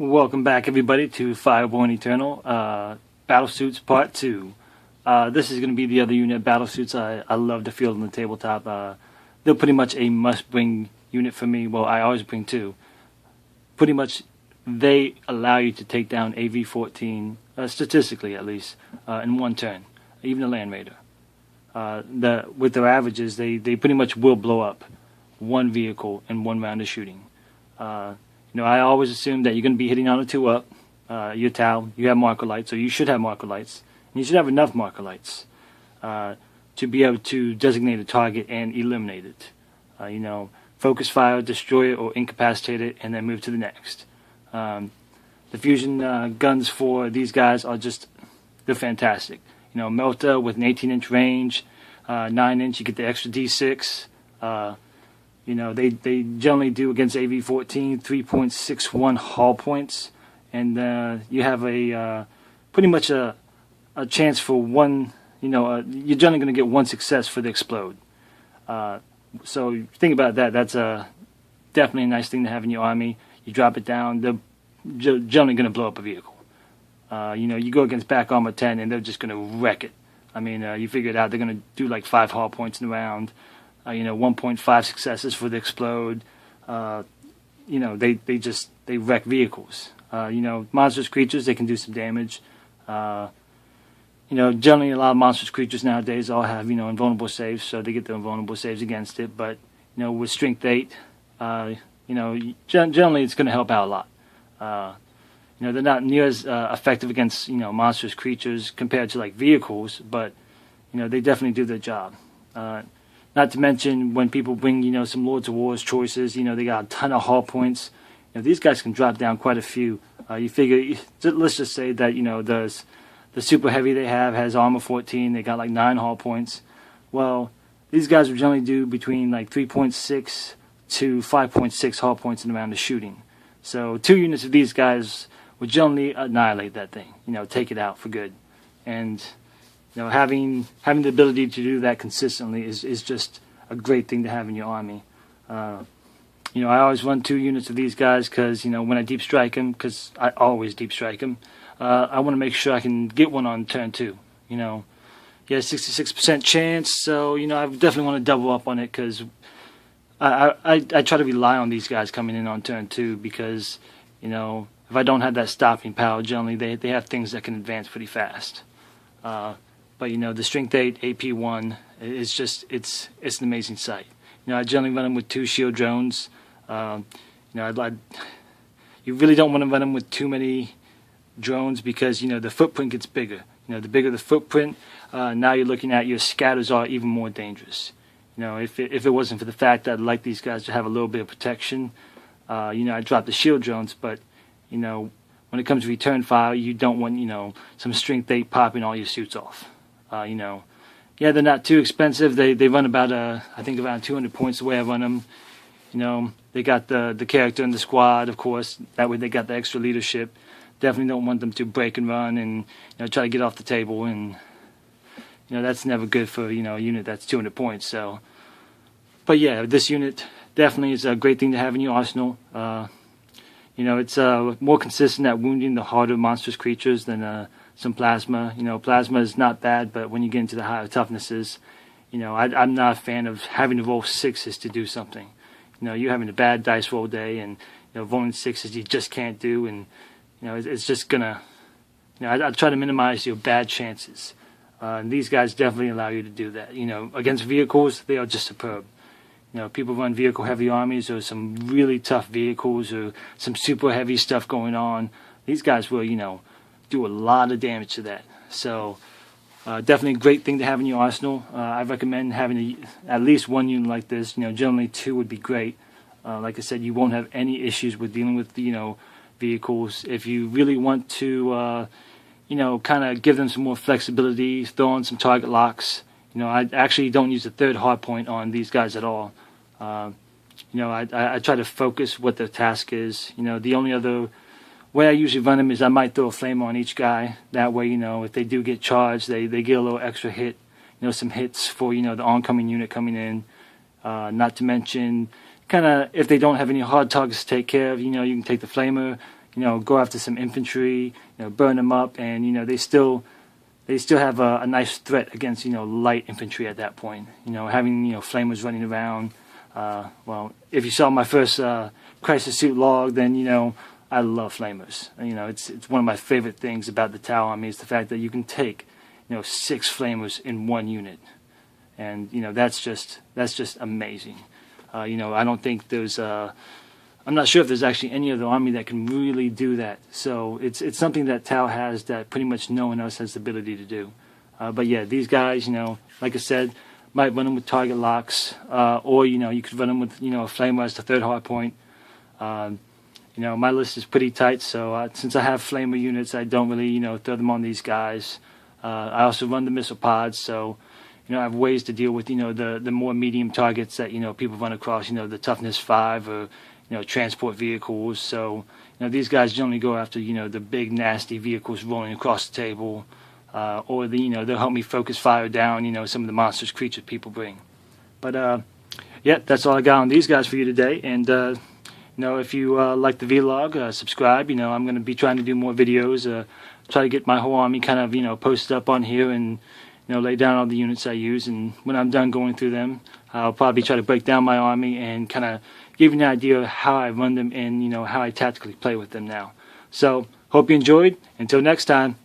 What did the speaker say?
Welcome back, everybody, to Fireborn Eternal, Battlesuits Part 2. This is going to be the other unit, Battlesuits. I love the field on the tabletop. They're pretty much a must-bring unit for me. Well, I always bring two. Pretty much, they allow you to take down AV-14, statistically at least, in one turn, even a Land Raider. With their averages, they pretty much will blow up one vehicle in one round of shooting. I always assume that you're going to be hitting on a 2-up. Your TAL, you have marker lights, or you should have marker lights. And you should have enough marker lights to be able to designate a target and eliminate it. Focus fire, destroy it, or incapacitate it, and then move to the next. The fusion guns for these guys are they're fantastic. Melta with an 18-inch range, 9-inch, you get the extra D6. They generally do against AV-14 3.61 hull points, and you have pretty much a chance for one. You're generally going to get one success for the explode. So think about that. That's definitely a nice thing to have in your army. You drop it down, they're generally going to blow up a vehicle. You go against back armor 10, and they're just going to wreck it. You figure it out. They're going to do like 5 hull points in the round. 1.5 successes for the explode. They wreck vehicles. Monstrous creatures, they can do some damage. Generally a lot of monstrous creatures nowadays all have, invulnerable saves, so they get the invulnerable saves against it. But, with strength 8, generally it's going to help out a lot. They're not near as effective against, monstrous creatures compared to like vehicles, but, they definitely do their job. Not to mention when people bring, some Lords of War's choices, they got a ton of hull points. These guys can drop down quite a few. You figure, let's just say that, the super heavy they have has armor 14. They got like 9 hull points. Well, these guys would generally do between like 3.6 to 5.6 hull points in the round of shooting. So 2 units of these guys would generally annihilate that thing. Take it out for good. And having the ability to do that consistently is just a great thing to have in your army. I always run 2 units of these guys because, when I deep strike them, because I always deep strike them, I want to make sure I can get one on turn 2. You have a 66% chance, so, I definitely want to double up on it because I try to rely on these guys coming in on turn 2 because, if I don't have that stopping power, generally they have things that can advance pretty fast. But the strength 8 AP1 is it's an amazing sight. I generally run them with 2 shield drones. You really don't want to run them with too many drones because the footprint gets bigger. The bigger the footprint, now you're looking at your scatters are even more dangerous. If it wasn't for the fact that I'd like these guys to have a little bit of protection, I'd drop the shield drones. But when it comes to return fire, you don't want some strength 8 popping all your suits off. They're not too expensive. They run about I think around 200 points the way I run them. They got the character in the squad, of course. That way they got the extra leadership. Definitely don't want them to break and run and try to get off the table, and that's never good for a unit that's 200 points. So, but yeah, this unit definitely is a great thing to have in your arsenal. It's more consistent at wounding the harder monstrous creatures than some plasma. Plasma is not bad, but when you get into the higher toughnesses, I'm not a fan of having to roll 6s to do something. You're having a bad dice roll day, and rolling 6s you just can't do, and it's just gonna. I try to minimize your bad chances. And these guys definitely allow you to do that. Against vehicles, they are just superb. People run vehicle heavy armies or some really tough vehicles or some super heavy stuff going on. These guys will, do a lot of damage to that. So definitely a great thing to have in your arsenal. I recommend having at least 1 unit like this. Generally 2 would be great. Like I said, you won't have any issues with dealing with vehicles. If you really want to kind of give them some more flexibility, throw on some target locks. I actually don't use the 3rd hard point on these guys at all. I try to focus what their task is. The only other way I usually run them is I might throw a flame on each guy. That way, if they do get charged, they get a little extra hit. Some hits for, the oncoming unit coming in. Not to mention, kind of, if they don't have any hard targets to take care of, you can take the flamer, go after some infantry, burn them up, and they still have a nice threat against light infantry at that point. Having flamers running around. Well, if you saw my first crisis suit log, then I love flamers. It's one of my favorite things about the Tau Army is the fact that you can take 6 flamers in one unit, and that's just amazing. I don't think there's I'm not sure if there's actually any other army that can really do that. So it's something that Tau has that pretty much no one else has the ability to do. But yeah, these guys, like I said, might run them with target locks, or you could run them with a flamer as the 3rd hard point. My list is pretty tight, so since I have flamer units, I don't really throw them on these guys. I also run the missile pods, so I have ways to deal with the more medium targets that people run across, the toughness 5 or transport vehicles. So these guys generally go after the big nasty vehicles rolling across the table, or they'll help me focus fire down some of the monstrous creatures people bring. But yeah, that's all I got on these guys for you today. And if you like the vlog, subscribe. I'm going to be trying to do more videos, try to get my whole army kind of posted up on here, and lay down all the units I use. And when I'm done going through them, I'll probably try to break down my army and kind of give you an idea of how I run them and how I tactically play with them now. So hope you enjoyed. Until next time.